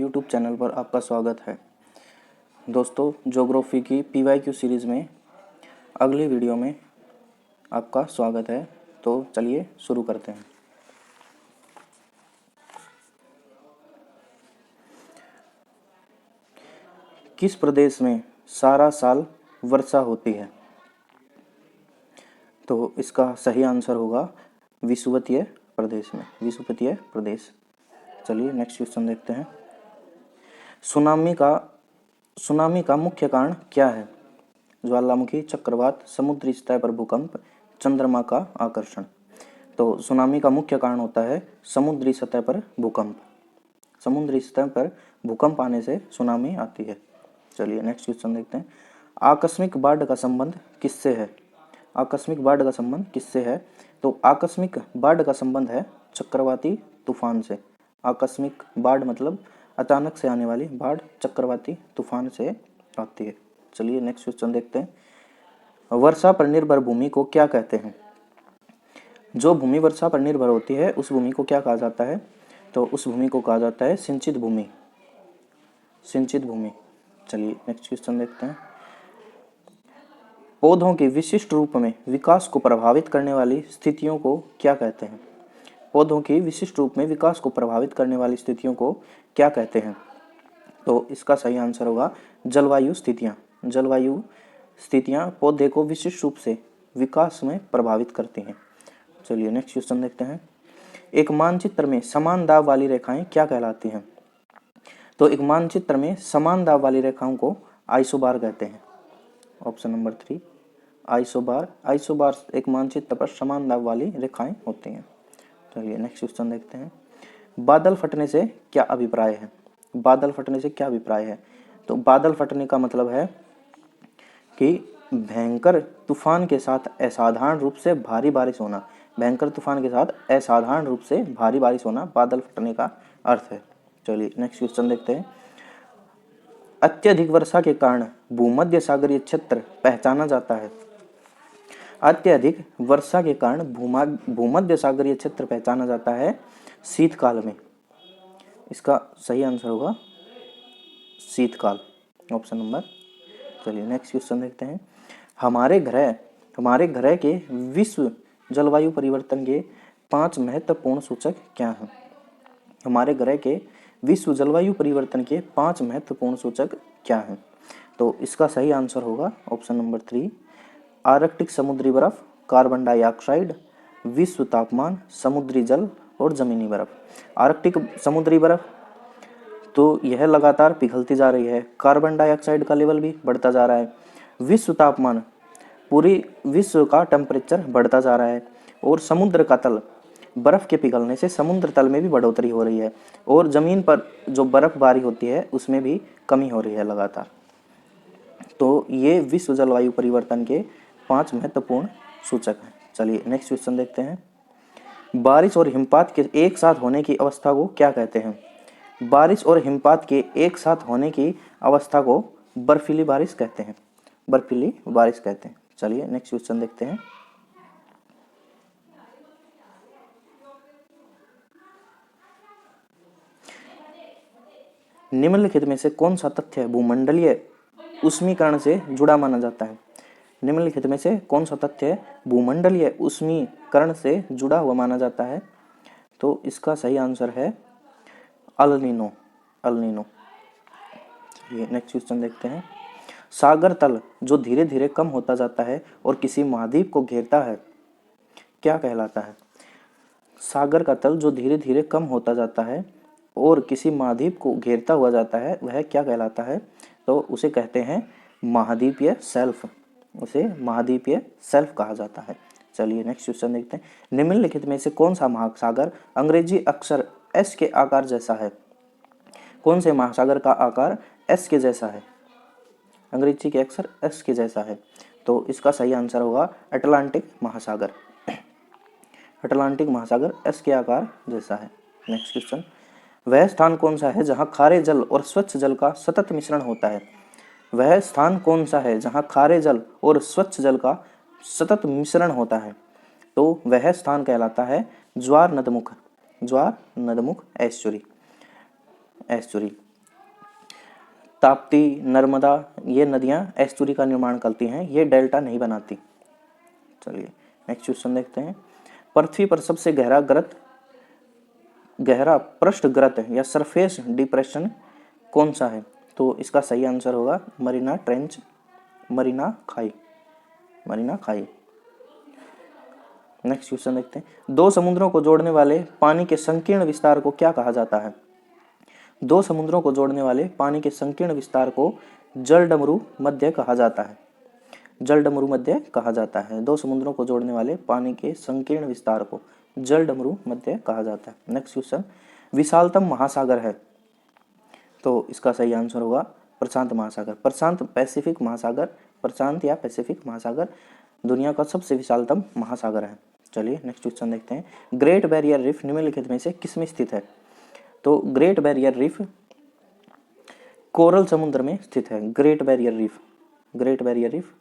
YouTube channel पर आपका स्वागत है। दोस्तों, ज्योग्राफी की PYQ सीरीज़ में अगली वीडियो में आपका स्वागत है। तो चलिए शुरू करते हैं। किस प्रदेश में सारा साल वर्षा होती है? तो इसका सही आंसर होगा विषुवतीय प्रदेश में, विषुवतीय प्रदेश। चलिए नेक्स्ट क्वेश्चन देखते हैं। सुनामी का मुख्य कारण क्या है? ज्वालामुखी, चक्रवात, समुद्री सतह पर भूकंप, चंद्रमा का आकर्षण। तो सुनामी का मुख्य कारण होता है समुद्री सतह पर भूकंप। समुद्री सतह पर भूकंप आने से सुनामी आती है। चलिए नेक्स्ट क्वेश्चन देखते हैं। आकस्मिक बाढ़ का संबंध किससे है? आकस्मिक बाढ़ का संबंध किससे है? तो आकस्मिक बाढ़ का संबंध है चक्रवाती तूफान से। आकस्मिक बाढ़ मतलब अचानक से आने वाली बाढ़ चक्रवाती तूफान से आती है। चलिए नेक्स्ट क्वेश्चन देखते हैं। वर्षा पर निर्भर भूमि को क्या कहते हैं? जो भूमि वर्षा पर निर्भर होती है उस भूमि को क्या कहा जाता है? तो उस भूमि को कहा जाता है सिंचित भूमि। सिंचित भूमि। चलिए नेक्स्ट क्वेश्चन देखते हैं। पौधों के विशिष्ट रूप में विकास को प्रभावित करने वाली स्थितियों को क्या कहते हैं? पौधों की विशिष्ट रूप में विकास को प्रभावित करने वाली स्थितियों को क्या कहते हैं? तो इसका सही आंसर होगा जलवायु स्थितियाँ। जलवायु स्थितियाँ पौधे को विशिष्ट रूप से विकास में प्रभावित करती हैं। चलिए नेक्स्ट क्वेश्चन देखते हैं। एक मानचित्र में समान दाब वाली रेखाएं क्या कहलाती हैं? तो एक मानचित्र में समान दाब वाली रेखाओं को आइसोबार कहते हैं। Option number 3 isobar. आइसोबार एक मानचित्र पर समान दाब वाली रेखाएं होती हैं। चलिए नेक्स्ट क्वेश्चन देखते हैं। बादल फटने से क्या अभिप्राय है? बादल फटने से क्या अभिप्राय है? तो बादल फटने का मतलब है कि भयंकर तूफान के साथ असाधारण रूप से भारी बारिश होना। भयंकर तूफान के साथ असाधारण रूप से भारी बारिश होना बादल फटने का अर्थ है। चलिए नेक्स्ट क्वेश्चन देखते हैं। अत्यधिक वर्षा के कारण भूमध्य सागरीय क्षेत्र पहचाना जाता है। अत्यधिक वर्षा के कारण भूमध्य सागरीय क्षेत्र पहचाना जाता है शीतकाल में। इसका सही आंसर होगा शीतकाल, ऑप्शन नंबर। चलिए नेक्स्ट क्वेश्चन देखते हैं। हमारे ग्रह के विश्व जलवायु परिवर्तन के 5 महत्वपूर्ण सूचक क्या हैं? हमारे ग्रह के विश्व जलवायु परिवर्तन के 5 महत्वपूर्ण सूचक क्या हैं? तो इसका सही आंसर होगा ऑप्शन नंबर 3 आर्कटिक समुद्री बर्फ, कार्बन डाइऑक्साइड, विश्व तापमान, समुद्री जल और जमीनी बर्फ। आर्कटिक समुद्री बर्फ तो यह लगातार पिघलती जा रही है। कार्बन डाइऑक्साइड का लेवल भी बढ़ता जा रहा है। विश्व तापमान, पूरी विश्व का टेम्परेचर बढ़ता जा रहा है। और समुद्र का तल, बर्फ के पिघलने से समुद्र तल में भी बढ़ोतरी हो रही है। और जमीन पर जो बर्फबारी होती है उसमें भी कमी हो रही है लगातार। तो ये विश्व जलवायु परिवर्तन के 5 महत्वपूर्ण सूचक हैं। चलिए नेक्स्ट क्वेश्चन देखते हैं। बारिश और हिमपात के एक साथ होने की अवस्था को क्या कहते हैं? बारिश और हिमपात के एक साथ होने की अवस्था को बर्फीली बारिश कहते हैं। बर्फीली बारिश कहते हैं। चलिए नेक्स्ट क्वेश्चन देखते हैं। निम्नलिखित में से कौन सा तथ्य भूमंडलीय ऊष्मीकरण से जुड़ा माना जाता है? निम्नलिखित में से कौन सा तथ्य भूमंडलीय ऊष्मीकरण से जुड़ा हुआ माना जाता है? तो इसका सही आंसर है अल नीनो। El Nino. ये नेक्स्ट क्वेश्चन देखते हैं। सागर तल जो धीरे धीरे कम होता जाता है और किसी महाद्वीप को घेरता है क्या कहलाता है? सागर का तल जो धीरे धीरे कम होता जाता है और किसी महाद्वीप को घेरता हुआ जाता है वह क्या कहलाता है? तो उसे कहते हैं महाद्वीपीय शेल्फ। उसे महाद्वीपीय शेल्फ कहा जाता है। चलिए नेक्स्ट क्वेश्चन देखते हैं। निम्नलिखित में से कौन सा महासागर अंग्रेजी अक्षर एस के आकार जैसा है? कौन से महासागर का आकार एस के जैसा है? अंग्रेजी के अक्षर एस के जैसा है। तो इसका सही आंसर होगा अटलांटिक महासागर। अटलांटिक महासागर एस के आकार जैसा है। Next question. वह स्थान कौन सा है जहां खारे जल और स्वच्छ जल का सतत मिश्रण होता है? वह स्थान कौन सा है जहां खारे जल और स्वच्छ जल का सतत मिश्रण होता है? तो वह स्थान कहलाता है ज्वार नदमुख। ज्वार नदमुख एस्चुरी। एस्चुरी। ताप्ती, नर्मदा, ये नदियां एस्चुरी का निर्माण करती हैं, ये डेल्टा नहीं बनाती। चलिए नेक्स्ट क्वेश्चन देखते हैं। पृथ्वी पर सबसे गहरा पृष्ठ गर्त या सरफेस डिप्रेशन कौन सा है? तो इसका सही आंसर होगा मरीना ट्रेंच, मरीना खाई। नेक्स्ट क्वेश्चन देखते हैं। दो समुद्रों को जोड़ने वाले पानी के संकीर्ण विस्तार को क्या कहा जाता है? दो समुद्रों को जोड़ने वाले पानी के संकीर्ण विस्तार को जलडमरू मध्य कहा जाता है। जलडमरू मध्य कहा जाता है। दो समुद्रों को जोड़ने वाले पानी के संकीर्ण विस्तार को जलडमरू मध्य कहा जाता है। Next question. विशालतम महासागर है? तो इसका सही आंसर होगा प्रशांत महासागर। प्रशांत पैसिफिक महासागर, प्रशांत या पैसिफिक महासागर दुनिया का सबसे विशालतम महासागर है। चलिए नेक्स्ट क्वेश्चन देखते हैं। ग्रेट बैरियर रीफ निम्नलिखित में से किसमें स्थित है? तो ग्रेट बैरियर रीफ कोरल समुद्र में स्थित है। ग्रेट बैरियर रीफ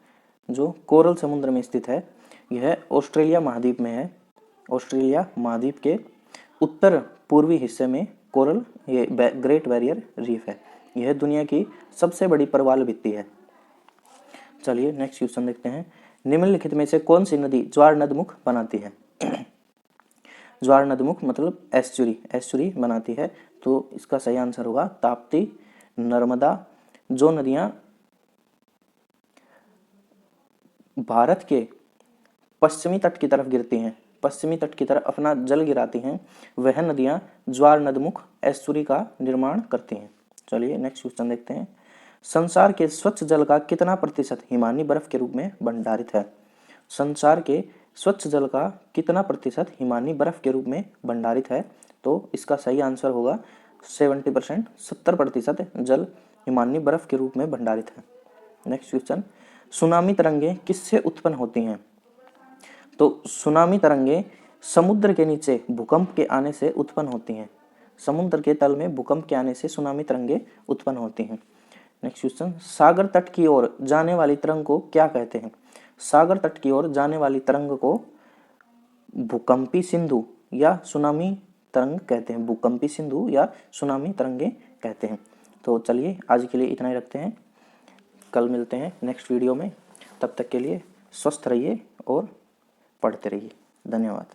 जो कोरल समुद्र में स्थित है, यह ऑस्ट्रेलिया महाद्वीप में है। ऑस्ट्रेलिया महाद्वीप के उत्तर पूर्वी हिस्से में कोरल ये ग्रेट बैरियर रीफ है। यह दुनिया की सबसे बड़ी प्रवाल भित्ति है। चलिए नेक्स्ट क्वेश्चन देखते हैं। निम्नलिखित में से कौन सी नदी ज्वार नदमुख बनाती है? ज्वार नदमुख मतलब एस्चुरी बनाती है। तो इसका सही आंसर होगा ताप्ती, नर्मदा, जो नदियां भारत के पश्चिमी तट की तरफ गिरती हैं, पश्चिमी तट की तरफ अपना जल गिराती हैं, वह नदियां ज्वार नदमुख एस्चुरी का निर्माण करती हैं। चलिए नेक्स्ट क्वेश्चन देखते हैं। संसार के स्वच्छ जल का कितना प्रतिशत हिमानी बर्फ के रूप में भंडारित है? संसार के स्वच्छ जल का कितना प्रतिशत हिमानी बर्फ के रूप में भंडारित है? तो इसका सही आंसर होगा 70%, 70% जल हिमानी बर्फ के रूप में भंडारित है। Next question. सुनामी तरंगें किससे उत्पन्न होती हैं? तो सुनामी तरंगें समुद्र के नीचे भूकंप के आने से उत्पन्न होती हैं। समुद्र के तल में भूकंप के आने से सुनामी तरंगें उत्पन्न होती हैं। Next question. सागर तट की ओर जाने वाली तरंग को क्या कहते हैं? सागर तट की ओर जाने वाली तरंग को भूकंपी सिंधु या सुनामी तरंग कहते हैं। भूकंपी सिंधु या सुनामी तरंगें कहते हैं। तो चलिए आज के लिए इतना ही रखते हैं, कल मिलते हैं नेक्स्ट वीडियो में। तब तक के लिए स्वस्थ रहिए और पढ़ते रहिए। धन्यवाद।